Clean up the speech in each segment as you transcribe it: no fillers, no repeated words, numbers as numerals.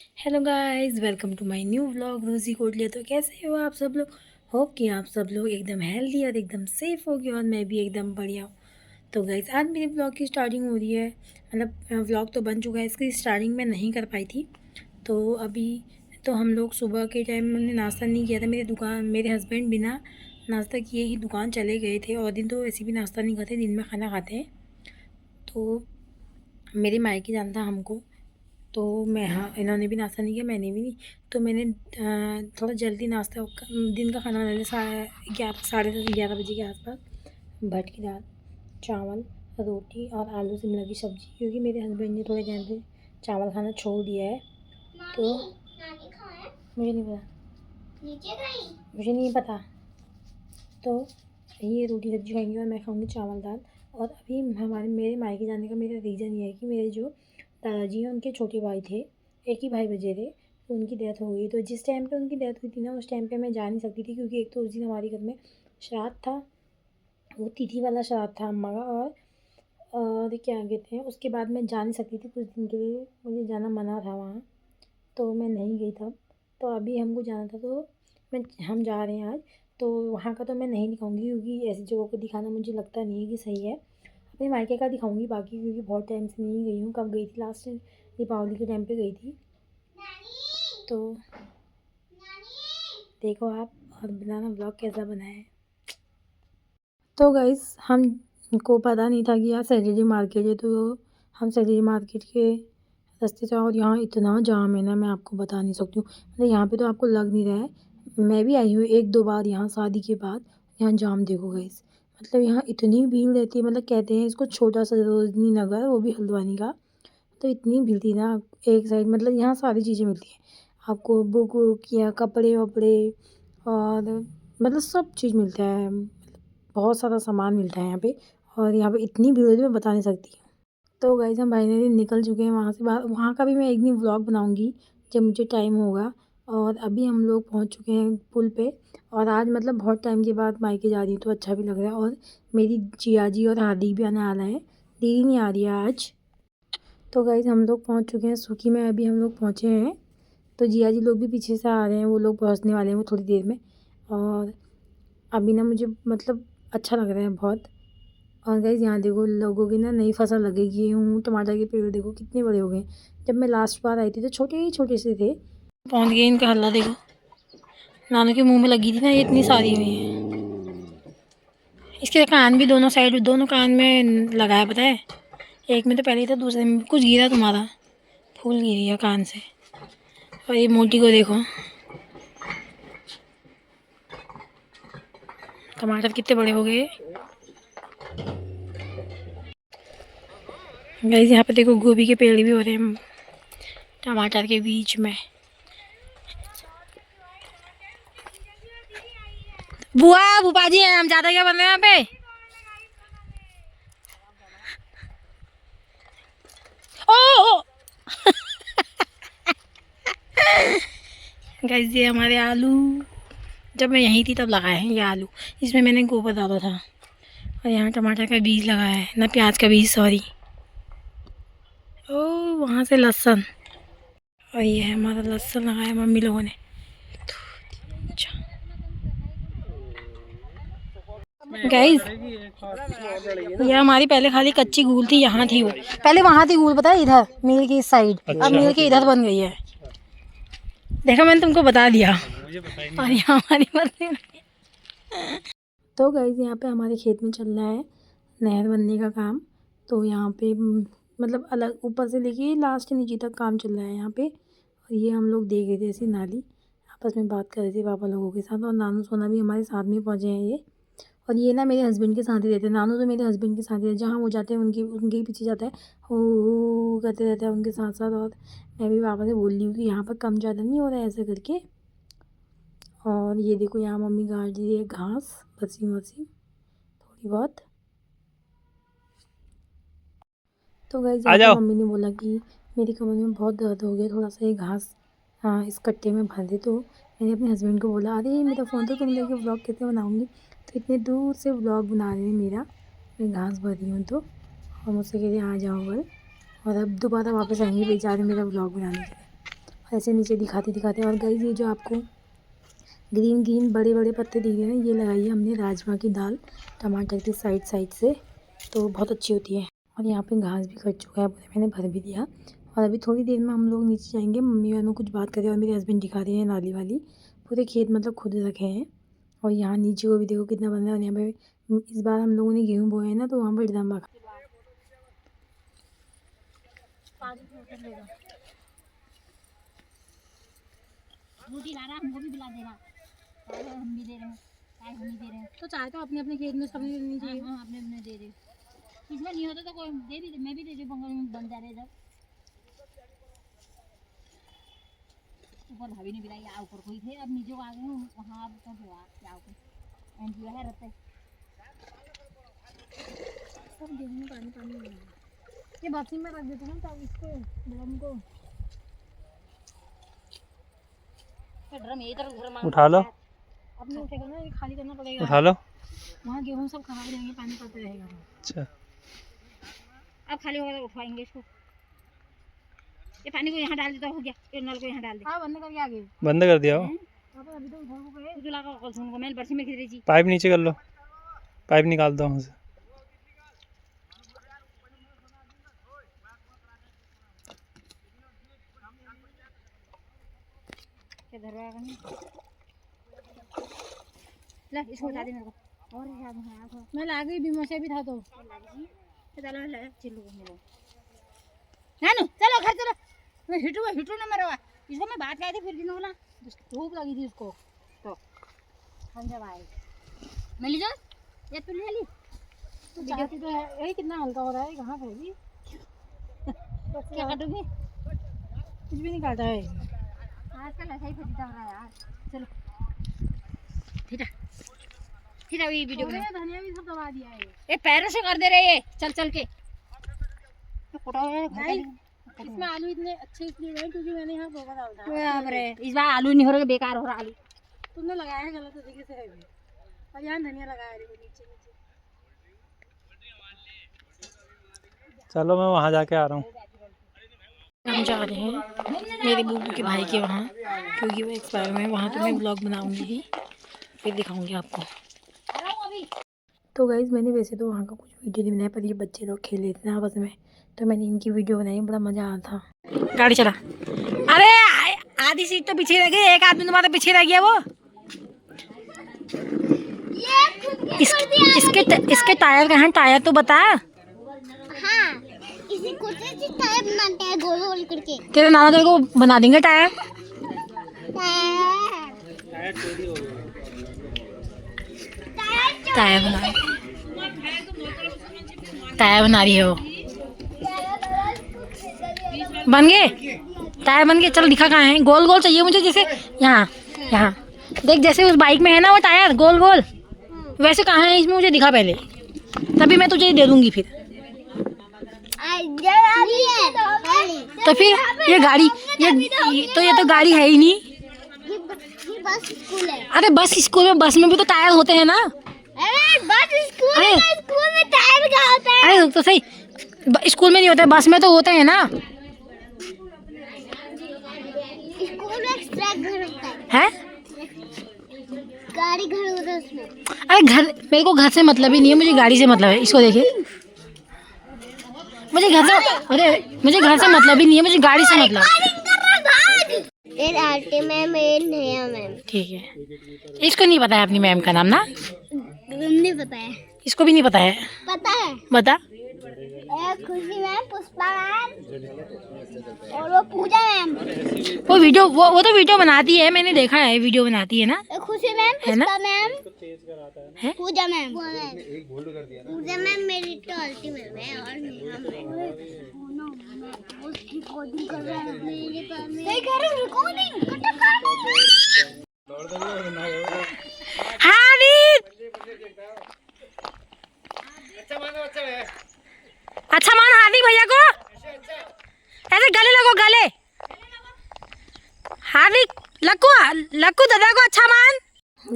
Hello guys, welcome to my new vlog Rozy Kotliya. तो कैसे हो आप सब लोग? होप कि आप सब लोग एकदम हेल्दी और एकदम सेफ़ होगे और मैं भी एकदम बढ़िया हूँ। तो गाइस, आज मेरे व्लॉग की स्टार्टिंग हो रही है। मतलब व्लॉग तो बन चुका है, इसकी स्टार्टिंग मैं नहीं कर पाई थी। तो अभी तो हम लोग सुबह के टाइम मैंने नाश्ता नहीं किया था। मेरे हस्बैंड बिना नाश्ता किए ही दुकान चले गए थे, और दिन तो वैसे भी नाश्ता नहीं खाते, दिन में खाना खाते हैं। तो मेरे मायके जाना था हमको, तो मैं, हाँ, इन्होंने भी नाश्ता नहीं किया, मैंने भी नहीं। तो मैंने थोड़ा जल्दी नाश्ता दिन का खाना बना लिया, 11 साढ़े 10 11 बजे के आसपास। भट की दाल, चावल, रोटी और आलू शिमला की सब्ज़ी, क्योंकि मेरे हस्बैंड ने थोड़े टाइम से चावल खाना छोड़ दिया है। तो मुझे नहीं पता, मुझे नहीं पता। तो ये रोटी सब्ज़ी खाएंगे और मैं खाऊंगी चावल दाल। और अभी मेरे मायके जाने का मेरा रीज़न ये है कि मेरे जो दादाजी हैं उनके छोटे भाई थे, एक ही भाई बचे थे, तो उनकी डेथ हो गई। तो जिस टाइम पे उनकी डेथ हुई थी ना, उस टाइम पे मैं जा नहीं सकती थी, क्योंकि एक तो उस दिन हमारे घर में श्राद्ध था, वो तिथि वाला श्राद्ध था अम्मा का। और क्या कहते हैं, उसके बाद मैं जा नहीं सकती थी कुछ दिन के लिए, मुझे जाना मना था वहाँ, तो मैं नहीं गई तब। तो अभी हमको जाना था, तो हम जा रहे हैं आज। तो वहाँ का तो मैं नहीं दिखाऊंगी, क्योंकि ऐसी जगहों को दिखाना मुझे लगता नहीं है कि सही है। अपने मायके का दिखाऊंगी बाकी, क्योंकि बहुत टाइम से नहीं गई हूँ। कब गई थी लास्ट? दीपावली के टाइम पे गई थी। तो देखो आप, और बनाना ब्लॉग कैसा बना है। तो गाइस, हमको पता नहीं था कि यहाँ सैलरी मार्केट है। तो हम सैलरी मार्केट के रास्ते से, और यहाँ इतना जाम है ना, मैं आपको बता नहीं सकती हूँ। मतलब यहाँ पे तो आपको लग नहीं रहा है, मैं भी आई हूँ एक दो बार यहाँ शादी के बाद। यहाँ जाम देखो गाइस, मतलब यहाँ इतनी भीड़ रहती है। मतलब कहते हैं इसको छोटा सरोजनी नगर, वो भी हल्द्वानी का। तो इतनी भीड़ थी ना, एक साइड, मतलब यहाँ सारी चीज़ें मिलती हैं आपको, बुक वुक या कपड़े वपड़े, और मतलब सब चीज़ मिलता है। बहुत सारा सामान मिलता है यहाँ पे, और यहाँ पे इतनी भीड़ होती है मैं बता नहीं सकती। तो गाइस, हम फाइनली निकल चुके हैं वहाँ से बाहर। वहाँ का भी मैं एक दिन व्लॉग बनाऊँगी जब मुझे टाइम होगा। और अभी हम लोग पहुँच चुके हैं पुल पे। और आज मतलब बहुत टाइम के बाद मायके जा रही हूँ, तो अच्छा भी लग रहा है। और मेरी जिया जी और हार्दिक भी आने वाला है, दीदी नहीं आ रही है आज। तो गाइस, हम लोग पहुँच चुके हैं सुखी में, अभी हम लोग पहुँचे हैं। तो जिया जी लोग भी पीछे से आ रहे हैं, वो लोग पहुँचने वाले हैं वो थोड़ी देर में। और अभी ना मुझे मतलब अच्छा लग रहा है बहुत। और गाइस, यहाँ देखो लोगों की ना नई फसल लगेगी, गेहूँ टमाटर के पेड़ देखो कितने बड़े हो गए। जब मैं लास्ट बार आई थी तो छोटे ही छोटे से थे। पहुँच गए, इनका हल्ला देखो, नानू के मुंह में लगी थी ना, ये इतनी सारी हुई है। इसके कान भी दोनों साइड, दोनों कान में लगा है, पता है। एक में तो पहले ही था, दूसरे में कुछ गिरा तुम्हारा, फूल गिरी है कान से। और ये मोटी को देखो, टमाटर कितने बड़े हो गए। गाइस, यहाँ पे देखो गोभी के पेड़ भी हो रहे हैं टमाटर के बीच में। बुआ भूपा जी हैं, हम ज़्यादा क्या बन रहे हैं यहाँ पे। ओ, ओ। गाइस, ये हमारे आलू, जब मैं यहीं थी तब लगाए हैं ये आलू। इसमें मैंने गोबर डाला था। और यहाँ टमाटर का बीज लगाया है ना, प्याज का बीज, सॉरी। ओ, वहाँ से लहसुन, और ये है हमारा लहसुन लगाया मम्मी लोगों ने। अच्छा गाइस, ये हमारी पहले खाली कच्ची गूल थी, यहाँ थी वो पहले, वहाँ थी गूल, पता है, इधर मिल की इस साइड। अब मिल के इधर बन गई है। देखा, मैंने तुमको बता दिया। और यहाँ हमारी मर्जी। तो गाइस, यहाँ पे हमारे खेत में चल रहा है नहर बनने का काम। तो यहाँ पे मतलब अलग ऊपर से लेके लास्ट नीचे तक काम चल रहा है यहाँ पे। और ये हम लोग देख रहे थे ऐसी नाली, आपस में बात कर रहे थे पापा लोगों के साथ। और नानू सोना भी हमारे साथ में पहुँचे हैं ये। और ये ना मेरे हस्बैंड के साथ ही रहते हैं, नानू तो मेरे हस्बैंड के साथ ही रहते हैं, जहाँ वो जाते हैं उनके उनके ही पीछे जाता है, हो करते रहता है उनके साथ साथ। और मैं भी पापा से बोल रही हूँ कि यहाँ पर कम ज़्यादा नहीं हो रहा है ऐसे करके। और ये देखो, यहाँ मम्मी काट रही है घास, बसी वसी थोड़ी बहुत। तो गाइस, यहाँ पे मम्मी ने बोला कि मेरी कमर में बहुत दर्द हो गया, थोड़ा सा ये घास, हाँ, इस कट्टे में भर दे। तो मैंने अपने हस्बैंड को बोला, अरे मेरा फ़ोन तो तुम लेके व्लॉग कैसे बनाऊँगी। तो इतने दूर से व्लॉग बना रहे हैं मेरा, मैं घास भर रही हूँ तो। और मुझसे कह रहे आ जाओ घर। और अब दोबारा वापस आएंगे बेचारे मेरा व्लॉग बनाने के लिए। ऐसे नीचे दिखाते दिखाते। और गाइस ये जो आपको ग्रीन ग्रीन बड़े बड़े पत्ते दिख रहे हैं, ये लगाई है हमने राजमा की दाल टमाटर की साइड साइड से, तो बहुत अच्छी होती है। और यहाँ पे घास भी कट चुका है, मैंने भर भी दिया। और अभी थोड़ी देर में हम लोग नीचे जाएंगे, मम्मी और मैं कुछ बात करें और मेरे हस्बैंड दिखा रहे हैं नाली वाली, पूरे खेत मतलब खुद रखे हैं। और यहाँ नीचे को भी देखो कितना बंदा है। और यहाँ पे इस बार हम लोगों ने गेहूँ बोया है ना, तो वहाँ पर ड्रामा रोटी ला रहा, हमको भी बिला दे रहा, हम भी दे रहे हैं, चाय हम ही दे रहे हैं। तो चाय तो अपने अपने खेत में सबने देनी चाहिए। हाँ, अपने अपने दे रहे। इसमें नहीं होता तो कोई दे भी, मैं भी दे दूँ, बन जा रहे जब ऊपर भाभी ने बिलाई, आ ऊपर कोई थे, अब नीचे को आ गए हूँ, वहाँ अब तो हुआ क्या ऊपर एंड है रहते सब गेहूँ में पानी पानी नहीं है। ये बाथरूम में रख देते हैं ना, तब इसको ड्रम को ड्रम इधर उधर उठा लो, अपने उठेगा ना, ये खाली करना पड़ेगा। उठा लो। वहाँ गेहूँ सब खराब हो जाएंगे, पानी पड़ता रहेगा। अच्छा, अब खाली होगा तो उठवाएंगे इसको। ये पानी को यहाँ डाल देता, हो गया, ये नल को यहाँ डाल दे। हाँ बंद करके आगे बंद कर दिया हो। अभी तो उठा को गए। तू लगा कल सुन को मैं बरसी में खिदरी जी। पाइप नीचे कर लो, पाइप निकाल दो वहाँ से। क्या धरवाएगा नहीं? ले इसको बता दे मेरे को। और याद है तो मैं ला गई, बीमा से भी था तो चलो ले चलो मिलो नानू, चलो घर चलो। मैं हिटू ना मरवा, इसको मैं बात कही थी फिर दिनों ना धूप लगी थी उसको। तो हम जब आए मिली जो ये तू ले ली तो चाहती तो है, यही कितना हल्का हो रहा है, कहाँ फैली क्या काटोगी? कुछ भी नहीं काटा है। आजकल ऐसा ही फजीता हो रहा है यार। चलो ठीक है ये वीडियो में धनिया भी सब दबा दिया है। ये पैरों से कर दे रहे ये चल चल के इसमें आलू इतने अच्छे इसलिए गए क्योंकि मैंने यहाँ गोबर डाल था। बाप रे, इस बार आलू नहीं हो रहा, बेकार हो रहा आलू। तुमने लगाया है गलत तरीके से है भी। और यहाँ धनिया लगाया है नीचे नीचे। चलो मैं वहाँ जाके आ रहा हूँ। हम जा रहे हैं मेरे बूबू के भाई के वहाँ, क्योंकि वो एक्सपायर हुए हैं। वहाँ तो मैं ब्लॉग बनाऊँगी ही, फिर दिखाऊँगी आपको। तो गाइज़ मैंने वैसे तो वहाँ का कुछ वीडियो नहीं बनाया, पर ये बच्चे लोग खेल रहे थे ना आपस में, तो मैंने इनकी वीडियो बनाई, बड़ा मज़ा आया था। गाड़ी चला, अरे आधी सीट तो पीछे रह गई, एक आदमी तुम्हारा पीछे रह गया। वो इसके टायर कहाँ, टायर तो बता। हाँ, इसी को से टायर बनाते हैं गोल गोल करके। तेरे नाना तेरे को बना देंगे टायर। टायर बना रही है वो। बन गए टायर, बन गए। चल दिखा कहाँ है, गोल गोल चाहिए मुझे, जैसे यहाँ यहाँ देख, जैसे उस बाइक में है ना वो टायर गोल गोल, वैसे कहाँ है इसमें मुझे दिखा पहले, तभी मैं तुझे दे दूंगी फिर। तो फिर ये गाड़ी, ये तो गाड़ी है ही नहीं। ये बस स्कूल है। अरे बस स्कूल में, बस में भी तो टायर होते हैं ना। अरे बस स्कूल है, स्कूल में टायर कहाँ होता है? अरे तो सही, स्कूल में नहीं होता है, बस में तो होते हैं ना। स्कूल में एक्स्ट्रा घर होता है, गाड़ी घर होता है उसमें। अरे घर, मेरे को घर से मतलब ही नहीं है, मुझे गाड़ी से मतलब है। इसको देखिए, मुझे घर से मतलब ही नहीं है, मुझे गाड़ी से मतलब। एक आंटी मैम, एक नया मैम। ठीक है, इसको नहीं पता है अपनी मैम का नाम ना, नहीं पता है। इसको भी नहीं पता है। पता है, बता। एक खुशी मैम, पुष्पा मैम और वो पूजा मैम। वो वीडियो, वो तो वीडियो बनाती है, मैंने देखा है वीडियो बनाती है ना। एक खुशी मैम, है ना? पुष्पा मैम, है? पूजा मैम। पूजा मैम मेरी तो आंटी मैम है और नेहा मैम। उसकी कोडिंग कर रहा है मेरे पास में। सही कह रही हूँ, रिकॉर्डिंग अच्छा मान हार्दिक भैया को, ऐसे गले लगो, गले। हार्दिक, लक्कू दादा को अच्छा मान।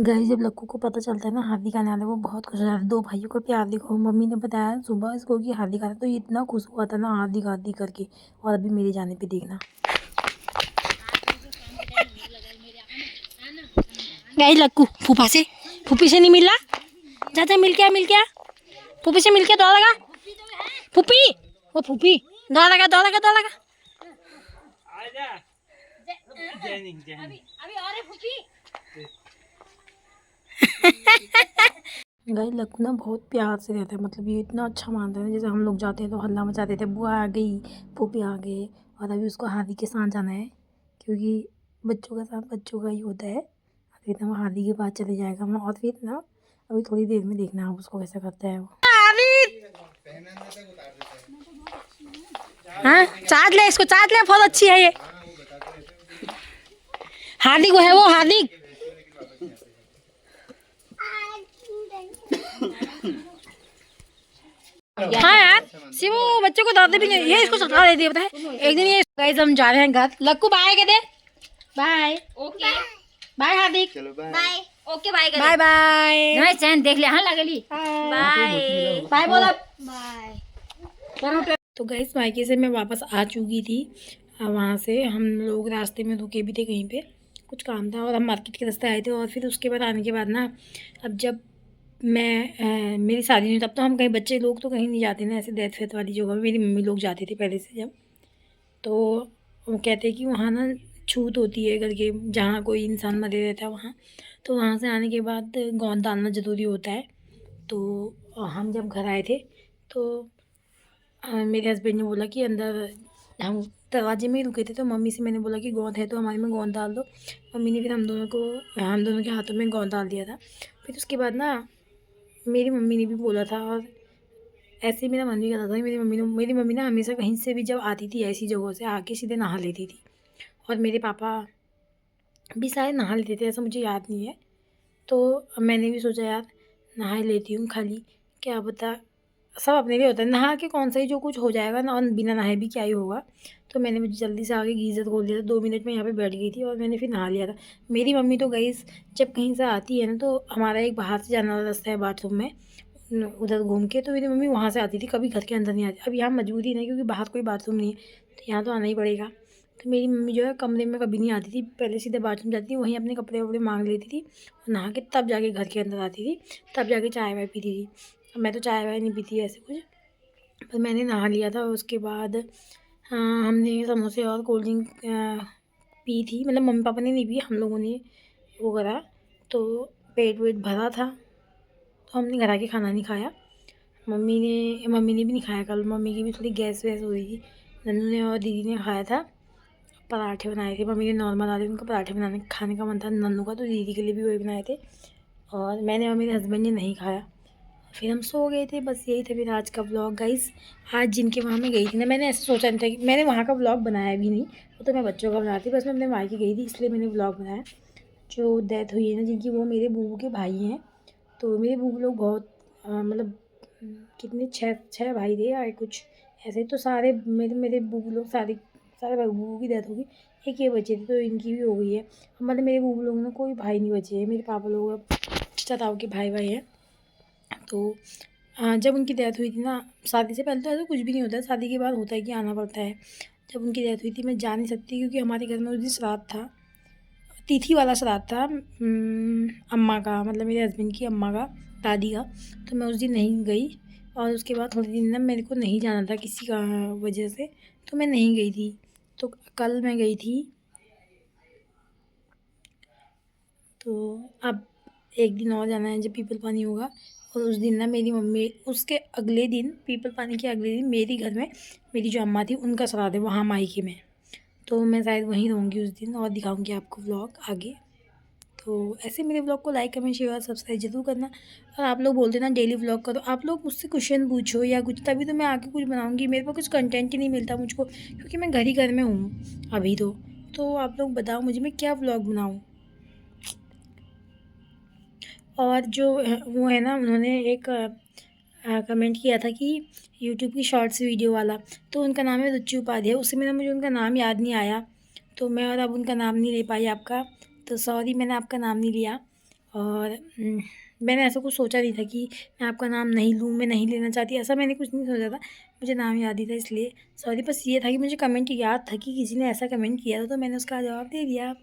गाइस जब लक्कू को पता चलता है ना हार्दिक आने वाला है, वो बहुत खुश हो जाता है। दो भाइयों को प्यार देखो, मम्मी ने बताया सुबह इसको कि हार्दिक आना, तो ये इतना खुश हुआ था ना हार्दिक हार्दिक करके। और अभी मेरे जाने पे देखना। गाइस लक्कू फूफा से फूफी से नहीं मिल रहा। जा मिल क्या फूफी से मिल के दौड़ लगा। फूफी वो फूफी दौड़ लगा। अभी और है फूफी। गाइस लक्कू ना बहुत प्यार से रहता है, मतलब ये इतना अच्छा मानता है। जैसे हम लोग जाते हैं तो हल्ला मचाते थे, बुआ आ गई, फूफी आ गए। और अभी उसको हादी के साथ जाना है, क्योंकि बच्चों का साथ बच्चों का ही होता है। फिर ना वो हादी के पास चले जाएगा वहाँ, और फिर ना अभी थोड़ी देर में देखना आप उसको कैसा करता है वो। हाँ चाट ले, इसको चाट ले, बहुत अच्छी है ये। हार्दिक वो है, वो हार्दिक। हाँ यार सिर्फ वो बच्चे को दादे भी नहीं, ये इसको सता देती है, पता है। एक दिन ये गाइस हम जा रहे हैं घर। लक्कू बाय कह दे। बाय। ओके बाय हार्दिक। बाय ओके बाय कर बाय बाय नहीं चैन देख ले हाँ लगली बाय बाय बोला। बाय। तो गाइस मायके से मैं वापस आ चुकी थी। वहाँ से हम लोग रास्ते में रुके भी थे, कहीं पे कुछ काम था और हम मार्केट के रास्ते आए थे। और फिर उसके बाद आने के बाद ना, अब जब मैं मेरी शादी नहीं, तब तो हम कहीं बच्चे लोग तो कहीं नहीं जाते ना ऐसे डेथ वेथ वाली जगह। मेरी मम्मी लोग जाते थे पहले से जब, तो वो कहते हैं कि वहाँ ना छूत होती है करके, जहाँ कोई इंसान मरे रहता है वहाँ। तो वहाँ से आने के बाद गोंद डालना ज़रूरी होता है। तो हम जब घर आए थे तो मेरे हस्बैंड ने बोला कि अंदर, हम दरवाजे में ही रुके थे, तो मम्मी से मैंने बोला कि गोंद है तो हमारे में गोंद डाल दो। मम्मी ने फिर हम दोनों के हाथों में गोंद डाल दिया था। फिर उसके बाद ना मेरी मम्मी ने भी बोला था, और ऐसे ही मेरा मन भी करता था। मेरी मम्मी ना हमेशा कहीं से भी जब आती थी ऐसी जगहों से आके सीधे नहा लेती थी। और मेरे पापा भी शायद नहा लेते थे, ऐसा मुझे याद नहीं है। तो मैंने भी सोचा यार नहा ही लेती हूँ, खाली क्या पता, सब अपने लिए होता है। नहा के कौन सा ही जो कुछ हो जाएगा ना, और बिना नहाए भी क्या ही होगा। तो मैंने मुझे जल्दी से आके गीज़र खोल दिया था। 2 मिनट में यहाँ पे बैठ गई थी और मैंने फिर नहा लिया था। मेरी मम्मी तो गई जब कहीं से आती है ना, तो हमारा एक बाहर से जाने वाला रास्ता है बाथरूम में, उधर घूम के, तो मेरी मम्मी वहाँ से आती थी, कभी घर के अंदर नहीं आती। अब यहाँ मजबूरी नहीं, क्योंकि बाहर कोई बाथरूम नहीं है, तो यहाँ तो आना ही पड़ेगा। तो मेरी मम्मी जो है कमरे में कभी नहीं आती थी, पहले सीधे बाथरूम जाती थी, वहीं अपने कपड़े वपड़े मांग लेती थी, नहा के तब जाके घर के अंदर आती थी, तब जाके चाय वाय पीती थी। अब मैं तो चाय वाय नहीं पीती ऐसे कुछ, पर मैंने नहा लिया था। उसके बाद हमने समोसे और कोल्ड ड्रिंक पी थी, मतलब मम्मी पापा ने नहीं पी, हम लोगों ने वो करा। तो पेट वेट भरा था, तो हमने घर आके खाना नहीं खाया। मम्मी ने भी नहीं खाया, कल मम्मी की भी थोड़ी गैस वैस हो रही थी। नन्नू ने और दीदी ने खाया था, पराठे बनाए थे। मम्मी ने नॉर्मल आलू, उनका पराठे खाने का मन था नन्नू का, तो दीदी के लिए भी वही बनाए थे। और मैंने और मेरे हस्बैंड ने नहीं खाया, फिर हम सो गए थे। बस यही था फिर आज का व्लॉग गाइस। आज जिनके वहाँ मैं गई थी ना, मैंने ऐसे सोचा नहीं था कि मैंने वहाँ का व्लॉग बनाया भी नहीं, वो तो मैं बच्चों का बनाती, बस मैं अपने मायके गई थी इसलिए मैंने व्लॉग बनाया। जो डेथ हुई है ना जिनकी, वो मेरे बूबू के भाई हैं। तो मेरे बूबू लोग बहुत मतलब कितने 6 भाई थे या कुछ ऐसे। तो सारे मेरे बूबू लोग सारे बूबू की डेथ होगी, एक ये बचे थे, तो इनकी भी हो गई है। मतलब मेरे बूबू लोग ना कोई भाई नहीं बचे हैं, मेरे पापा लोग चताओ के भाई हैं। तो जब उनकी डेथ हुई थी ना, शादी से पहले तो ऐसा कुछ भी नहीं होता है, शादी के बाद होता है कि आना पड़ता है। जब उनकी डेथ हुई थी मैं जा नहीं सकती, क्योंकि हमारे घर में उस दिन श्राद्ध था, तिथि वाला श्राद्ध था अम्मा का, मतलब मेरे हस्बैंड की अम्मा का, दादी का। तो मैं उस दिन नहीं गई, और उसके बाद थोड़े दिन ना मेरे को नहीं जाना था किसी का वजह से, तो मैं नहीं गई थी। तो कल मैं गई थी। तो अब एक दिन और जाना है जब पीपल पानी होगा। और उस दिन ना मेरी मम्मी, उसके अगले दिन, पीपल पानी के अगले दिन मेरी घर में मेरी जो अम्मा थी उनका श्राद्ध है वहाँ मायके में। तो मैं शायद वहीं रहूँगी उस दिन, और दिखाऊँगी आपको व्लॉग आगे। तो ऐसे मेरे व्लॉग को लाइक कमेंट शेयर सब्सक्राइब जरूर करना। और आप लोग बोलते ना डेली व्लॉग करो, आप लोग मुझसे क्वेश्चन पूछो या कुछ, तभी तो मैं आगे कुछ बनाऊँगी। मेरे को कुछ कंटेंट ही नहीं मिलता मुझको, क्योंकि मैं घर में हूँ अभी। तो आप लोग बताओ मुझे, मैं क्या व्लॉग बनाऊँ। और जो वो है ना, उन्होंने एक कमेंट किया था कि यूट्यूब की शॉर्ट्स वीडियो वाला, तो उनका नाम है रुचि उपाध्याय। उससे मेरा मुझे उनका नाम याद नहीं आया, तो मैं और अब उनका नाम नहीं ले पाई आपका, तो सॉरी मैंने आपका नाम नहीं लिया। और मैंने ऐसा कुछ सोचा नहीं था कि मैं आपका नाम नहीं लूँ, मैं नहीं लेना चाहती, ऐसा मैंने कुछ नहीं सोचा था। मुझे नाम याद ही था, इसलिए सॉरी। बस ये था कि मुझे कमेंट याद था कि किसी ने ऐसा कमेंट किया था, तो मैंने उसका जवाब दे दिया।